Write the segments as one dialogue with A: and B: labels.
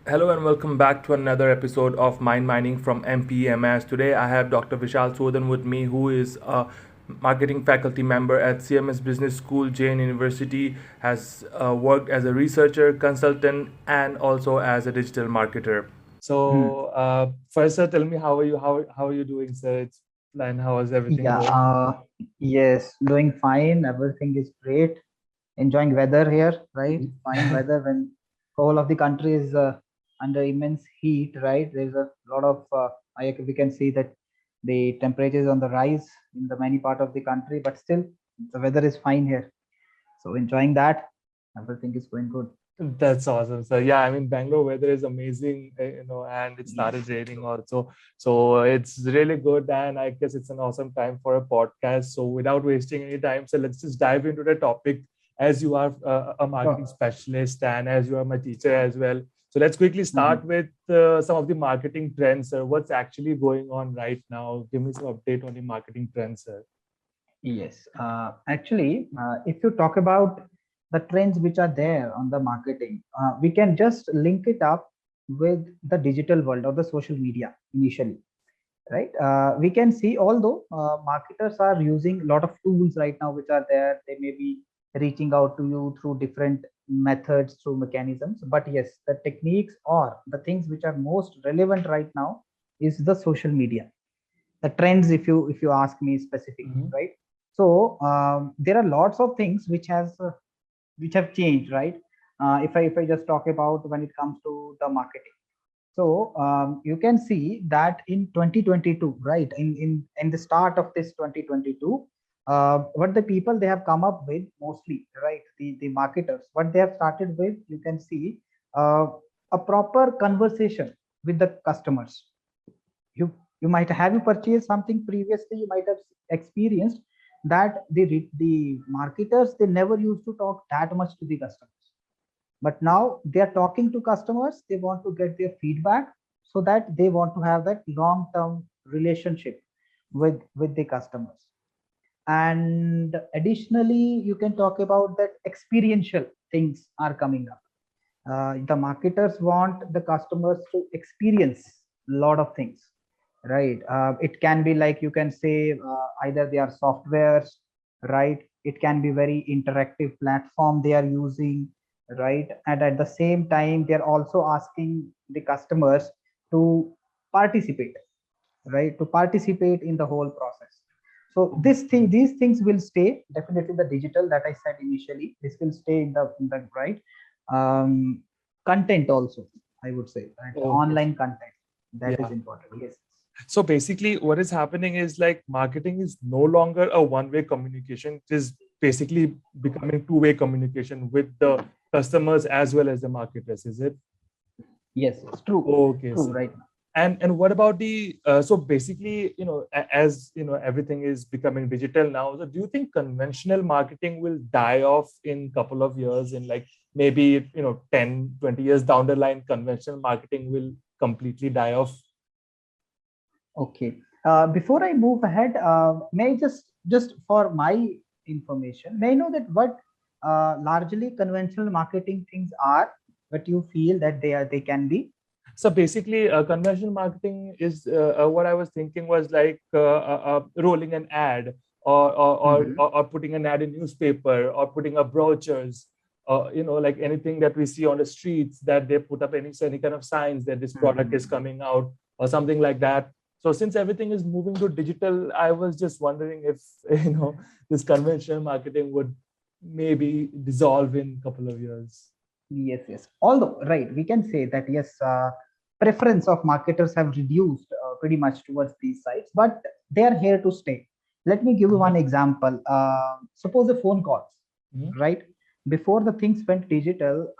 A: Hello and welcome back to another episode of Mind Mining from MPMS. Today I have Dr. Vishal Soodan with me, who is a marketing faculty member at CMS Business School, JAIN University, has worked as a researcher, consultant, and also as a digital marketer. So, first, sir, tell me how are you? How are you doing, sir? And how is everything
B: Yeah,
A: going?
B: yes, doing fine. Everything is great. Enjoying weather here, right? Fine weather when whole of the country is under immense heat, right? There's a lot of, we can see that the temperature is on the rise in the many part of the country, but still the weather is fine here. So enjoying that, everything is going good.
A: That's awesome. So yeah, I mean, Bangalore weather is amazing, and it
B: Yes,
A: started raining
B: true.
A: also. So it's really good. And I guess it's an awesome time for a podcast. So without wasting any time, so let's just dive into the topic as you are a marketing
B: Sure.
A: specialist and as you are my teacher as well. So let's quickly start
B: Mhm.
A: with some of the marketing trends, sir. What's actually going on right now? Give me some update on the marketing trends, sir.
B: Yes, actually, if you talk about the trends which are there on the marketing, we can just link it up with the digital world or the social media initially, right? We can see, although marketers are using a lot of tools right now which are there, they may be reaching out to you through different methods, through mechanisms. But yes, the techniques or the things which are most relevant right now is the social media, the trends, if you ask me specifically,
A: Mhm.
B: right? So there are lots of things which have changed, right? If I just talk about when it comes to the marketing, so you can see that in 2022, right, in the start of this 2022, what the people they have come up with mostly, right, the marketers, what they have started with, you can see uh, a proper conversation with the customers. You might have you purchased something previously, you might have experienced that the marketers, they never used to talk that much to the customers, but now they are talking to customers, they want to get their feedback, so that they want to have that long term relationship with the customers. And additionally, you can talk about that experiential things are coming up. The marketers want the customers to experience a lot of things, right? It can be like, you can say, either they are softwares, right? It can be very interactive platform they are using, right? And at the same time, they are also asking the customers to participate, right, to participate in the whole process. So these things will stay definitely. The digital that I said initially, this will stay in the right. um, Content also, I would say, right? The
A: Okay.
B: online content, that is
A: Yeah.
B: important. Yes.
A: So basically, what is happening is like marketing is no longer a one-way communication. It is basically becoming two-way communication with the customers as well as the marketers. Is it?
B: Yes, it's true.
A: Okay,
B: True,
A: sir.
B: right.
A: And what about the so basically, as you know, everything is becoming digital now. So do you think conventional marketing will die off in couple of years? In like maybe 10, 20 years down the line, conventional marketing will completely die off?
B: Okay. Before I move ahead, may I just for my information, may I know that what largely conventional marketing things are, what you feel that they can be?
A: So basically, conversion marketing is what I was thinking was like rolling an ad
B: Mhm.
A: or putting an ad in newspaper or putting up brochures, like anything that we see on the streets that they put up any kind of signs that this product is
B: Mhm.
A: coming out or something like that. So since everything is moving to digital, I was just wondering if this conventional marketing would maybe dissolve in a couple of years.
B: Yes, yes. Although, right, we can say that yes, preference of marketers have reduced pretty much towards these sites, but they are here to stay. Let me give you one example. Suppose a phone calls,
A: Mhm.
B: right? Before the things went digital,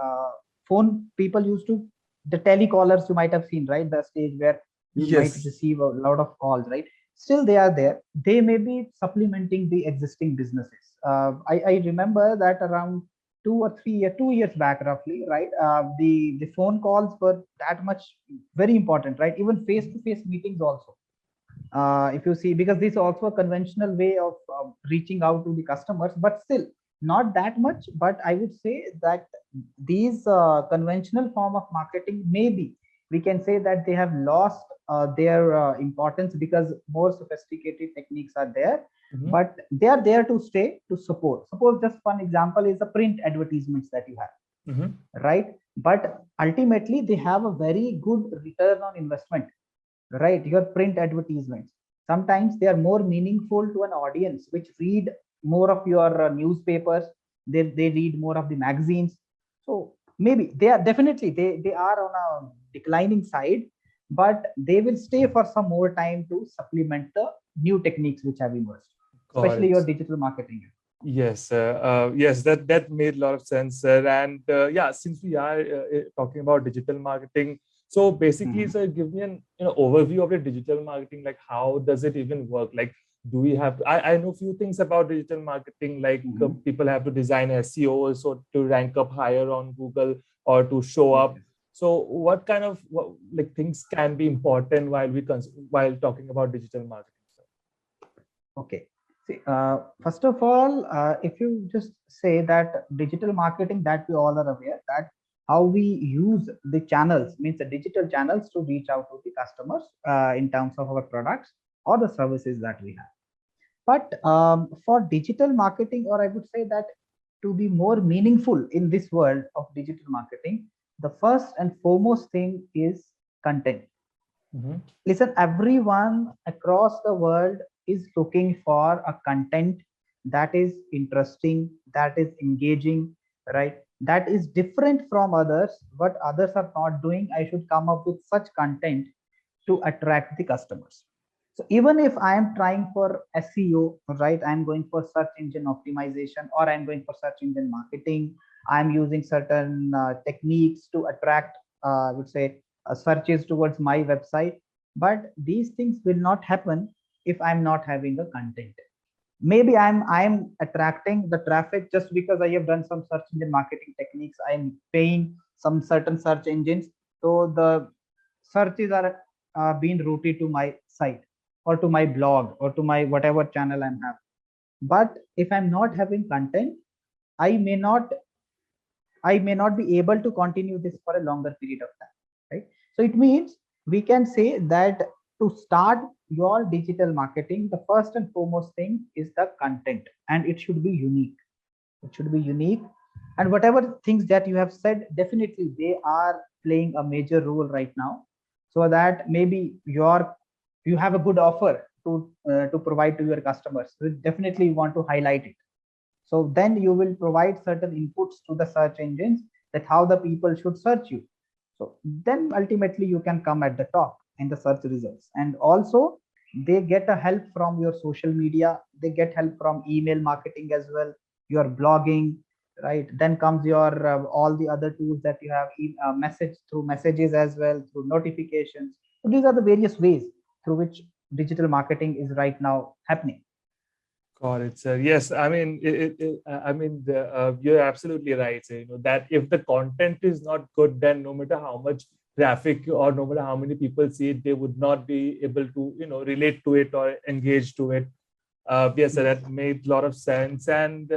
B: phone people used to, the telecallers you might have seen, right? The stage where you might
A: Yes.
B: receive a lot of calls, right? Still, they are there. They may be supplementing the existing businesses. I remember that around 2 years back roughly, right, the phone calls were that much very important, right? Even face to face meetings also, if you see, because this is also a conventional way of reaching out to the customers, but still not that much, but I would say that these conventional form of marketing, maybe we can say that they have lost their importance because more sophisticated techniques are there,
A: Mm-hmm.
B: but they are there to stay to support. Suppose just one example is the print advertisements that you have,
A: Mm-hmm.
B: right? But ultimately they have a very good return on investment, right? Your print advertisements, sometimes they are more meaningful to an audience which read more of your newspapers, they read more of the magazines. So maybe they are definitely, they are on a declining side, but they will stay for some more time to supplement the new techniques which have emerged,
A: Got
B: especially
A: it.
B: your digital marketing.
A: Yes, yes, that made a lot of sense, sir. And yeah, since we are talking about digital marketing, so basically,
B: Mhm.
A: sir, give me an overview of the digital marketing. Like, how does it even work? Like, do we have? I know few things about digital marketing. Like,
B: Mhm.
A: people have to design SEO so to rank up higher on Google or to show
B: Yes,
A: up. So, what kind of like things can be important while while talking about digital marketing, sir?
B: okay. See, first of all, if you just say that digital marketing, that we all are aware that how we use the channels, means the digital channels to reach out to the customers in terms of our products or the services that we have. But for digital marketing, or I would say that to be more meaningful in this world of digital marketing, the first and foremost thing is content.
A: Mm-hmm.
B: Listen, everyone across the world is looking for a content that is interesting, that is engaging, right? That is different from others. What others are not doing, I should come up with such content to attract the customers. So even if I am trying for SEO, right, I'm going for search engine optimization, or I'm going for search engine marketing, I'm using certain techniques to attract, I would say, searches towards my website. But these things will not happen if I'm not having a content. Maybe I'm attracting the traffic just because I have done some search engine marketing techniques, I'm paying some certain search engines, so the searches are being routed to my site or to my blog or to my whatever channel I'm having. But if I'm not having content, i may not I may not be able to continue this for a longer period of time, right? So it means we can say that to start your digital marketing, the first and foremost thing is the content, and it should be unique. It should be unique. And whatever things that you have said, definitely they are playing a major role right now. So that maybe you have a good offer to provide to your customers. So definitely you want to highlight it, so then you will provide certain inputs to the search engines that how the people should search you. So then ultimately you can come at the top in the search results. And also they get a help from your social media, they get help from email marketing as well, your blogging, right? Then comes your all the other tools that you have, message through messages as well, through notifications. So these are the various ways through which digital marketing is right now happening.
A: Got it, sir. Yes, I mean, I mean, you're absolutely right. Sir. That if the content is not good, then no matter how much traffic or no matter how many people see it, they would not be able to, relate to it or engage to it. Yes, sir,
B: Yes.
A: that made a lot of sense. And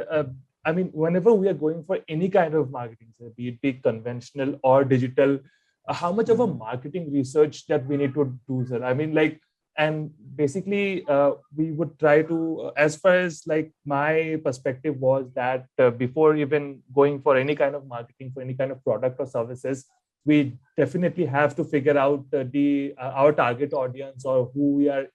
A: I mean, whenever we are going for any kind of marketing, sir, be conventional or digital, how much of a
B: Mhm.
A: marketing research that we need to do, sir? I mean, like, and basically, we would try to, as far as like my perspective was that before even going for any kind of marketing for any kind of product or services, we definitely have to figure out the our target audience or who we are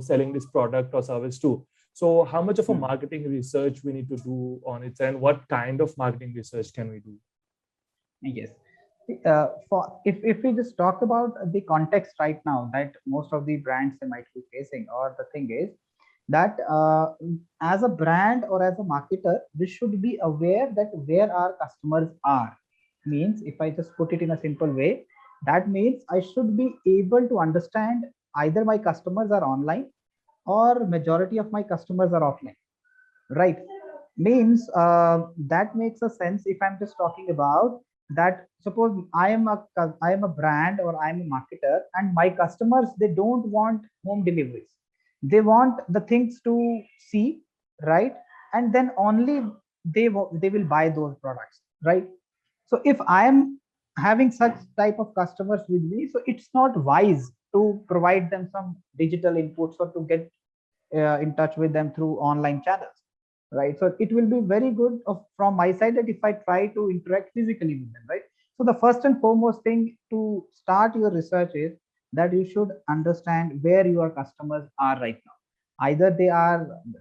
A: selling this product or service to. So how much of a
B: Mhm.
A: marketing research we need to do on it, and what kind of marketing research can we do?
B: Yes. For if we just talk about the context right now that most of the brands they might be facing, or the thing is that as a brand or as a marketer, we should be aware that where our customers are. Means if I just put it in a simple way, that means I should be able to understand either my customers are online or majority of my customers are offline, right? Means that makes a sense if I'm just talking about that. Suppose I am a brand or I'm a marketer, and my customers, they don't want home deliveries, they want the things to see, right? And then only they will buy those products, right? So if I am having such type of customers with me, so it's not wise to provide them some digital inputs or to get in touch with them through online channels, right? So it will be very good from my side that if I try to interact physically with them, right? So the first and foremost thing to start your research is that you should understand where your customers are right now. Either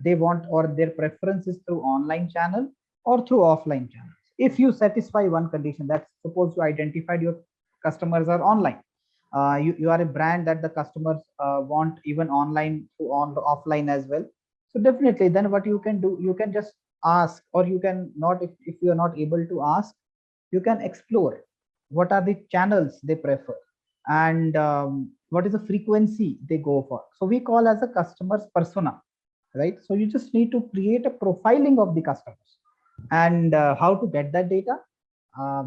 B: they want, or their preference is through online channel or through offline channels. If you satisfy one condition, that's suppose you identified your customers are online, you are a brand that the customers want even online to on offline as well. So definitely then what you can do, you can just ask, or you can not, if you are not able to ask, you can explore what are the channels they prefer, and what is the frequency they go for. So we call as a customer's persona, right? So you just need to create a profiling of the customers, and how to get that data.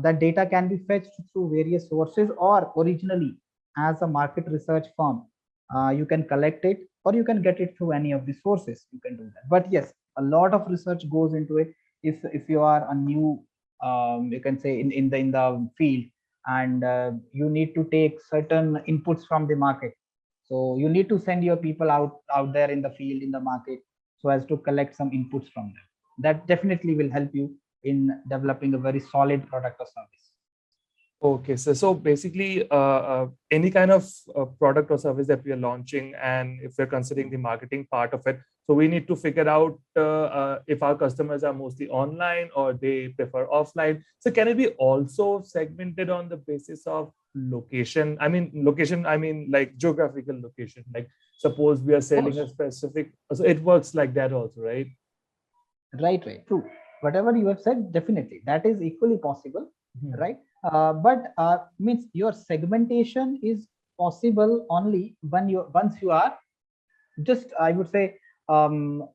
B: That data can be fetched through various sources, or originally as a market research firm, you can collect it, or you can get it through any of the sources. You can do that. But yes, a lot of research goes into it. If you are a new, you can say in the field, and you need to take certain inputs from the market. So you need to send your people out there in the field, in the market, so as to collect some inputs from them. That definitely will help you in developing a very solid product or service.
A: Okay, so basically, any kind of product or service that we are launching, and if we're considering the marketing part of it, so we need to figure out if our customers are mostly online or they prefer offline. So can it be also segmented on the basis of location? I mean like geographical location. Like suppose we are
B: Of
A: selling a
B: course.
A: specific, so it works like that also, right?
B: Right, true. Whatever you have said, definitely that is equally possible,
A: Hmm.
B: right? But means your segmentation is possible only when you once you are just, I would say,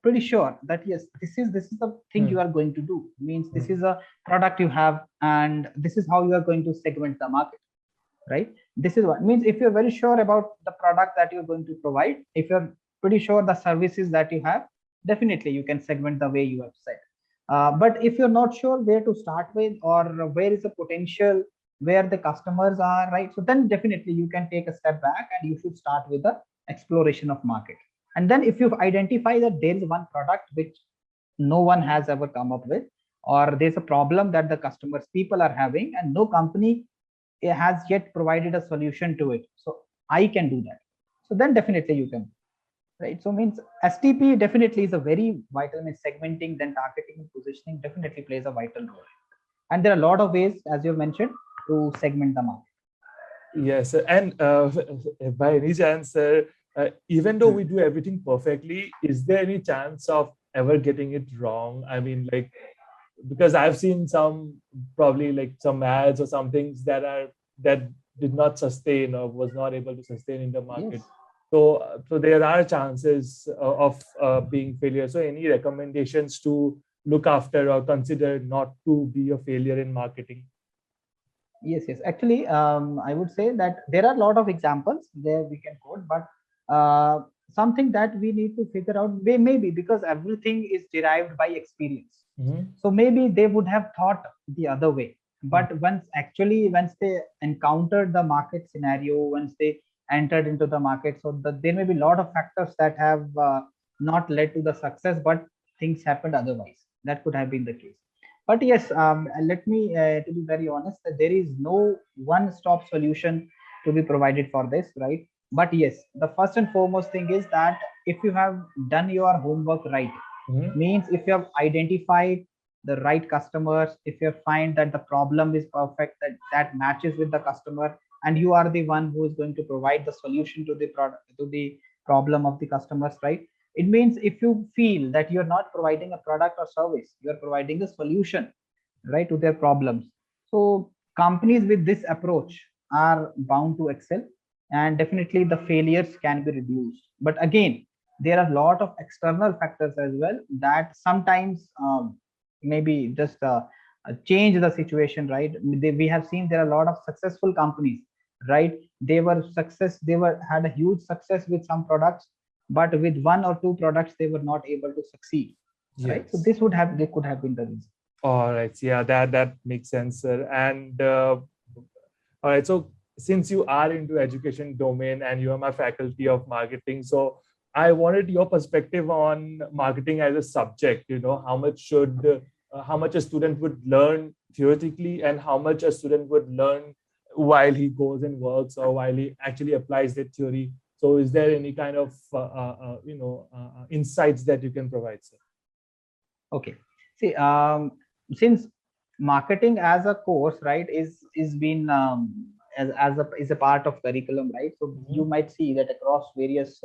B: pretty sure that yes, this is the thing you
A: Hmm.
B: are going to do. Means this
A: Hmm.
B: is a product you have, and this is how you are going to segment the market, right? This is what means. If you're very sure about the product that you're going to provide, if you're pretty sure the services that you have, definitely you can segment the way you have said. But if you're not sure where to start with, or where is the potential, where the customers are, right? So then definitely you can take a step back, and you should start with the exploration of market. And then if you identify that there is one product which no one has ever come up with, or there's a problem that the customers people are having, and no company has yet provided a solution to it, so I can do that. So then definitely you can, right? So means STP definitely is a very vital, means segmenting, then targeting and positioning definitely plays a vital role. And there are a lot of ways, as you mentioned, to segment the market.
A: Yes, and by any chance, even though we do everything perfectly, is there any chance of ever getting it wrong? I mean, like, because I've seen some, probably like some ads or some things that did not sustain or was not able to sustain in the market.
B: Yes.
A: So there are chances of being failure. So any recommendations to look after or consider not to be a failure in marketing?
B: Yes. Actually, I would say that there are a lot of examples there we can quote, but uh, something that we need to figure out, maybe because everything is derived by experience.
A: Mm-hmm.
B: So maybe they would have thought the other way. But once they encountered the market scenario, once they entered into the market, so there may be a lot of factors that have not led to the success, but things happened otherwise. That could have been the case. But yes, let me to be very honest, that there is no one stop solution to be provided for this, right? But yes, the first and foremost thing is that if you have done your homework right,
A: Mm-hmm.
B: means if you have identified the right customers, if you find that the problem is perfect, that matches with the customer, and you are the one who is going to provide the solution to the product, to the problem of the customers, right? It means if you feel that you're not providing a product or service, you're providing a solution, right, to their problems. So companies with this approach are bound to excel, and definitely the failures can be reduced. But again, there are a lot of external factors as well that sometimes maybe just change the situation, right? We have seen there are a lot of successful companies, right? They were had a huge success with some products, but with one or two products they were not able to succeed. right? So
A: Yes.
B: they could have been the reason.
A: All right. Yeah, that makes sense, sir. And all right. So since you are into education domain and you are my faculty of marketing, so I wanted your perspective on marketing as a subject. How much a student would learn theoretically and how much a student would learn while he goes and works or while he actually applies that theory. So is there any kind of insights that you can provide, sir?
B: Okay. See, since marketing as a course, right, is been as a is a part of curriculum, right? So you
A: Mhm.
B: might see that across various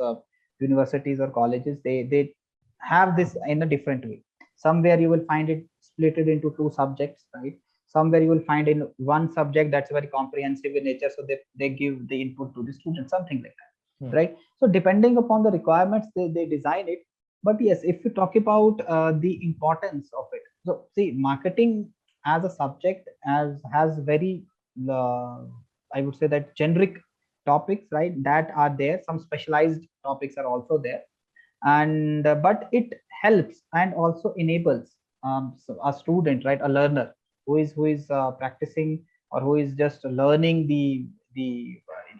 B: universities or colleges, they have this in a different way. Somewhere you will find it split it into two subjects, right? Somewhere you will find in one subject that's very comprehensive in nature, so they give the input to the student, something like that,
A: Hmm.
B: right? So depending upon the requirements, they design it. But yes, if you talk about the importance of it, so see, marketing as a subject as has very uh, I would say that generic topics, right, that are there. Some specialized topics are also there, and but it helps and also enables so a student, right, a learner who is practicing or who is just learning the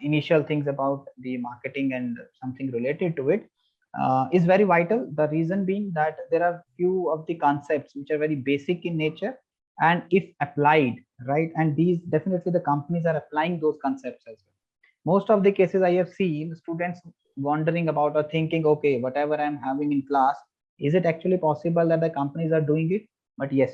B: initial things about the marketing and something related to it, is very vital. The reason being that there are few of the concepts which are very basic in nature, and if applied, right, and these definitely the companies are applying those concepts as well. Most of the cases I have seen students wondering about or thinking, okay, whatever I'm having in class, is it actually possible that the companies are doing it? But yes,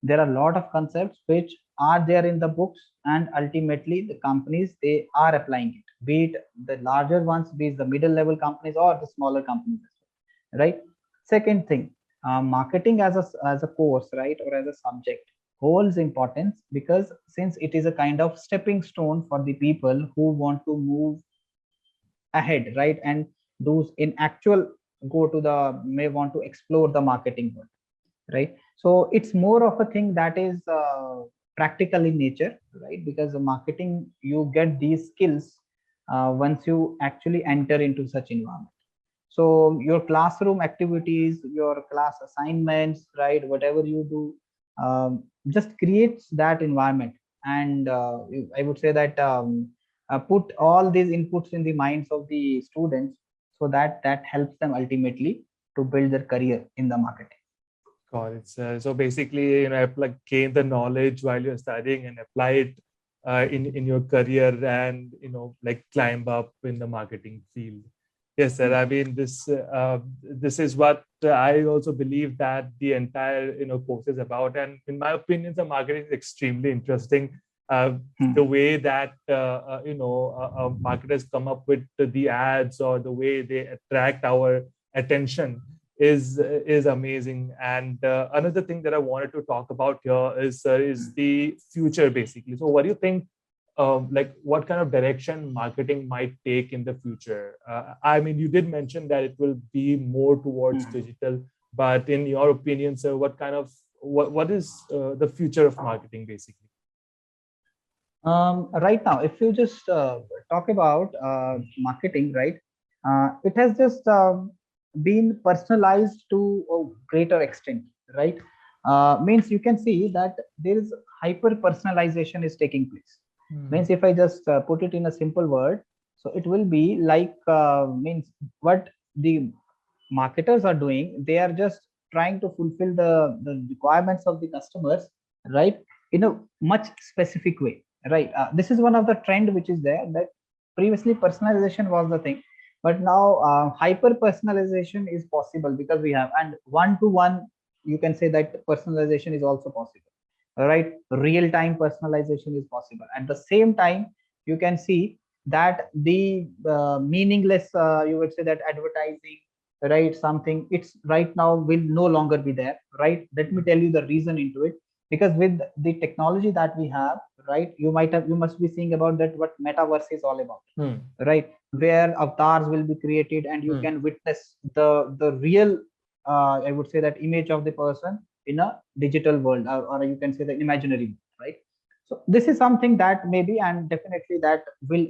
B: there are a lot of concepts which are there in the books, and ultimately the companies, they are applying it, be it the larger ones, be it the middle level companies or the smaller companies as well, right? Second thing, marketing as a course, right, or as a subject holds importance because since it is a kind of stepping stone for the people who want to move ahead, right, and those in actual go to the may want to explore the marketing world, right? So it's more of a thing that is practical in nature, right? Because the marketing, you get these skills once you actually enter into such environment. So your classroom activities, your class assignments, right, whatever you do, just creates that environment. And I would say that put all these inputs in the minds of the students, so that that helps them ultimately to build their career in the marketing.
A: Got it. So basically, like gain the knowledge while you're studying and apply it in your career and like climb up in the marketing field. Yes, sir. I
B: Yes.
A: mean, this is what I also believe that the entire course is about. And in my opinion, the marketing is extremely interesting. Uh, the
B: Hmm.
A: way that marketers come up with the ads or the way they attract our attention is amazing. And another thing that I wanted to talk about here is the future, basically. So, what do you think? Like, what kind of direction marketing might take in the future? I mean, you did mention that it will be more towards
B: Hmm.
A: digital, but in your opinion, sir, what is the future of marketing, basically?
B: Right now, if you just talk about marketing, right, it has just been personalized to a greater extent, right? Means you can see that there is hyper personalization is taking place.
A: Hmm.
B: Means if I just put it in a simple word, so it will be like means what the marketers are doing, they are just trying to fulfill the requirements of the customers, right, in a much specific way, right? This is one of the trend which is there, that previously personalization was the thing, but now hyper personalization is possible because we have, and one to one, you can say that personalization is also possible, right? Real time personalization is possible. At the same time, you can see that the meaningless, you would say that advertising, right, something, it's right now will no longer be there, right? Let me tell you the reason into it. Because with the technology that we have, right, you must be seeing about that what metaverse is all about,
A: Hmm.
B: right, where avatars will be created and you
A: Hmm.
B: can witness the real I would say that image of the person in a digital world, or you can say the imaginary world, right? So this is something that maybe, and definitely that will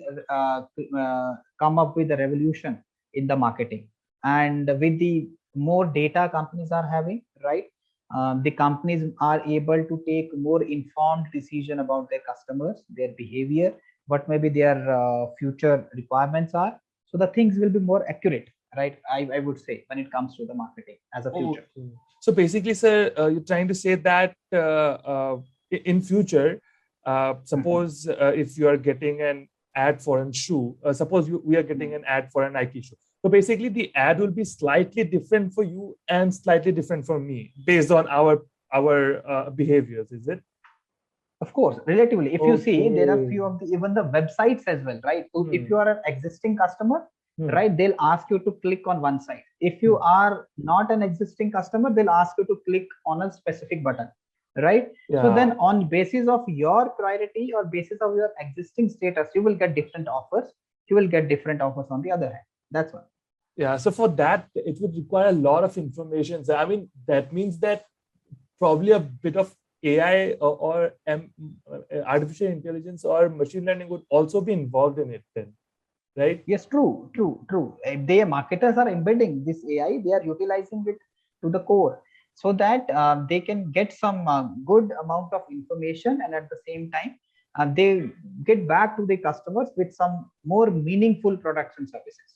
B: come up with a revolution in the marketing. And with the more data companies are having, right? The companies are able to take more informed decision about their customers, their behavior, what maybe their future requirements are. So the things will be more accurate, right? I would say when it comes to the marketing as a future.
A: Okay. So basically, sir, you're trying to say that in future, suppose if you are getting an ad for a shoe, suppose we are getting an ad for a Nike shoe. So basically, the ad will be slightly different for you and slightly different for me based on our behaviors. Is it?
B: Of course, relatively, if you see, there are
A: Okay.
B: few of the even the websites as well, right? So if
A: Hmm.
B: you are an existing customer,
A: Hmm.
B: right, they'll ask you to click on one site. If you
A: Hmm.
B: are not an existing customer, they'll ask you to click on a specific button, right? So
A: Yeah.
B: then on basis of your priority or basis of your existing status, you will get different offers. You will get different offers on the other hand. That's one.
A: Yeah. So for that, it would require a lot of information. So I mean, that means that probably a bit of AI or artificial intelligence or machine learning would also be involved in it then, right?
B: Yes, true, true, true. They marketers are embedding this AI. They are utilizing it to the core so that they can get some good amount of information, and at the same time, they get back to the customers with some more meaningful products and services.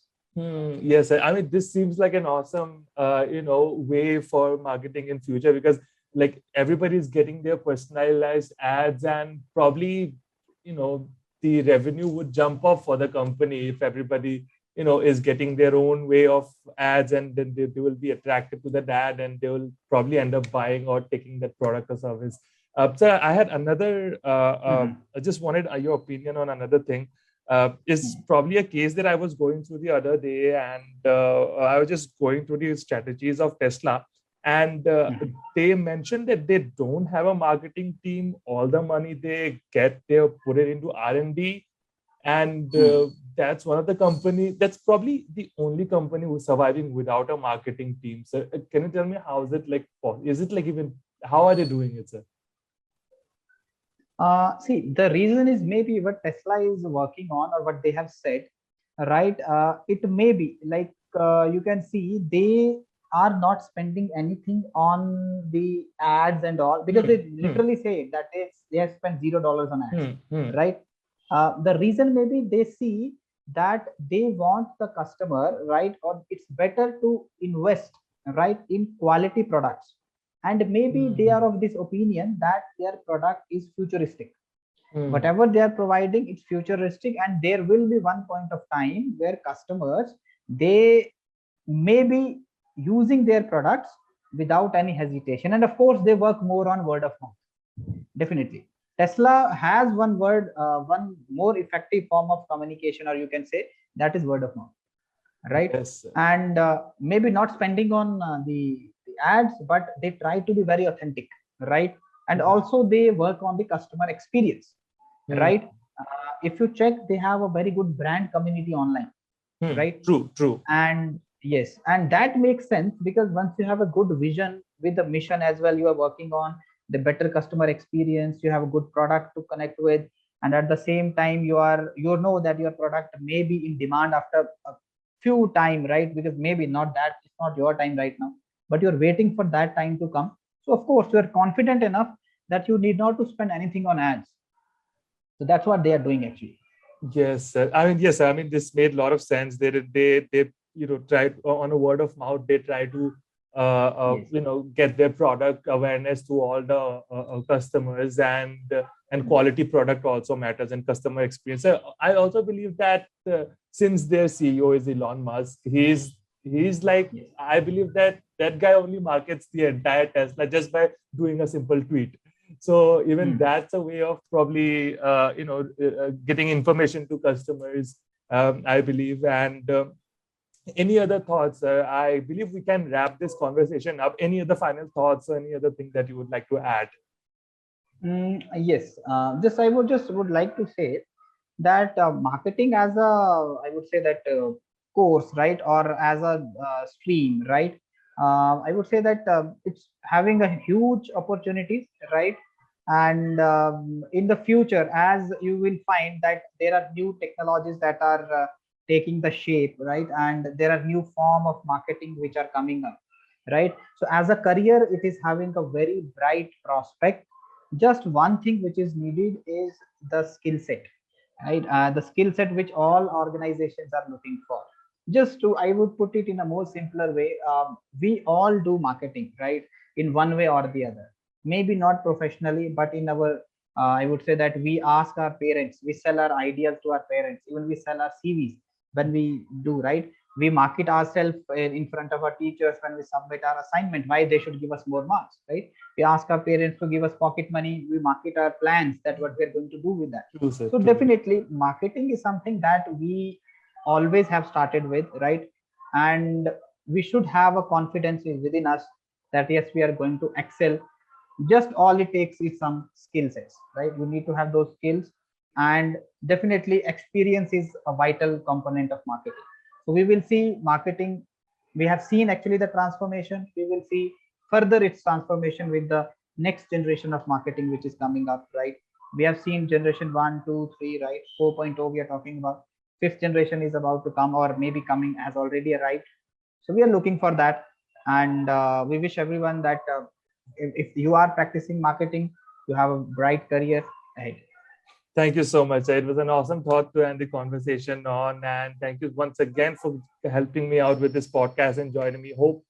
A: Yes, I mean this seems like an awesome, way for marketing in future because like everybody is getting their personalized ads and probably, you know, the revenue would jump up for the company if everybody, is getting their own way of ads and then they will be attracted to that ad and they will probably end up buying or taking that product or service. So I had another,
B: Mhm.
A: I just wanted your opinion on another thing is
B: Mhm.
A: probably a case that I was going through the other day, and I was just going through the strategies of Tesla, and
B: Mhm.
A: they mentioned that they don't have a marketing team. All the money they get, they put it into R&D, and
B: Mhm.
A: that's one of the company. That's probably the only company who's surviving without a marketing team. So, can you tell me how is it like? Is it like even how are they doing it, sir?
B: See, the reason is maybe what Tesla is working on or what they have said, right? It may be like you can see they are not spending anything on the ads and all because
A: Hmm.
B: they
A: Hmm.
B: literally say that they have spent $0 on ads,
A: Hmm. Hmm.
B: right? The reason maybe they see that they want the customer, right? Or it's better to invest, right, in quality products, and maybe they
A: Hmm.
B: are of this opinion that their product is futuristic.
A: Hmm.
B: Whatever they are providing, it's futuristic, and there will be one point of time where customers, they may be using their products without any hesitation, and of course they work more on word of mouth. Definitely Tesla has one more effective form of communication, or you can say that is word of mouth, right?
A: Yes, sir.
B: And maybe not spending on the ads, but they try to be very authentic, right? And
A: Hmm.
B: also they work on the customer experience,
A: Hmm.
B: right? If you check, they have a very good brand community online,
A: Hmm.
B: right?
A: True, true.
B: And yes, and that makes sense because once you have a good vision with the mission as well, you are working on the better customer experience, you have a good product to connect with, and at the same time you know that your product may be in demand after a few time, right? Because maybe not that it's not your time right now, but you're waiting for that time to come. So of course you're confident enough that you need not to spend anything on ads. So that's what they are doing actually.
A: Yes, sir. I mean, yes, sir. I mean, this made a lot of sense. They tried on a word of mouth. They try to,
B: Yes.
A: get their product awareness to all the customers, and
B: Hmm.
A: quality product also matters and customer experience. So I also believe that since their CEO is Elon Musk, he's like
B: Yes.
A: I believe that that guy only markets the entire Tesla just by doing a simple tweet. So even
B: Hmm.
A: that's a way of probably getting information to customers, I believe. And any other thoughts? I believe we can wrap this conversation up. Any other final thoughts or any other thing that you would like to add?
B: Yes, just I would like to say that marketing as a, I would say that course, right, or as a stream, right? I would say that it's having a huge opportunities, right? And in the future, as you will find that there are new technologies that are taking the shape, right? And there are new form of marketing which are coming up. right? So as a career, it is having a very bright prospect. Just one thing which is needed is the skill set, right? The skill set which all organizations are looking for. Just to, I would put it in a more simpler way, we all do marketing, right, in one way or the other. Maybe not professionally, but in our, I would say that we ask our parents, we sell our ideas to our parents, even we sell our CVs when we do, right? We market ourselves in front of our teachers when we submit our assignment, why they should give us more marks, right? We ask our parents to give us pocket money, we market our plans, that what we're going to do with that.
A: True, sir.
B: So
A: True.
B: definitely marketing is something that we always have started with, right? And we should have a confidence within us that yes, we are going to excel. Just all it takes is some skill sets, right? We need to have those skills, and definitely experience is a vital component of marketing. So we will see marketing, we have seen actually the transformation, we will see further its transformation with the next generation of marketing which is coming up, right? We have seen generation 1, 2, 3, right? 4.0 we are talking about. Fifth generation is about to come, or maybe coming, has already arrived. So we are looking for that, and we wish everyone that if you are practicing marketing, you have a bright career ahead.
A: Thank you so much. It was an awesome thought to end the conversation on. And thank you once again for helping me out with this podcast and joining me. Hope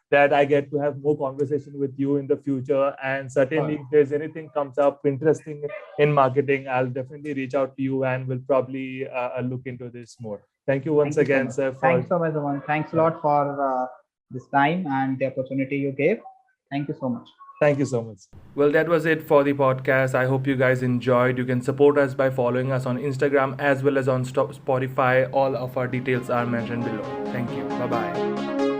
A: that I get to have more conversation with you in the future. And certainly, if there's anything comes up interesting in marketing, I'll definitely reach out to you and we'll probably look into this more. Thank you once again, sir.
B: Thanks so much, Aman. Thanks a lot for this time and the opportunity you gave. Thank you so much.
A: Thank you so much. Well, that was it for the podcast. I hope you guys enjoyed. You can support us by following us on Instagram as well as on Spotify. All of our details are mentioned below. Thank you. Bye-bye.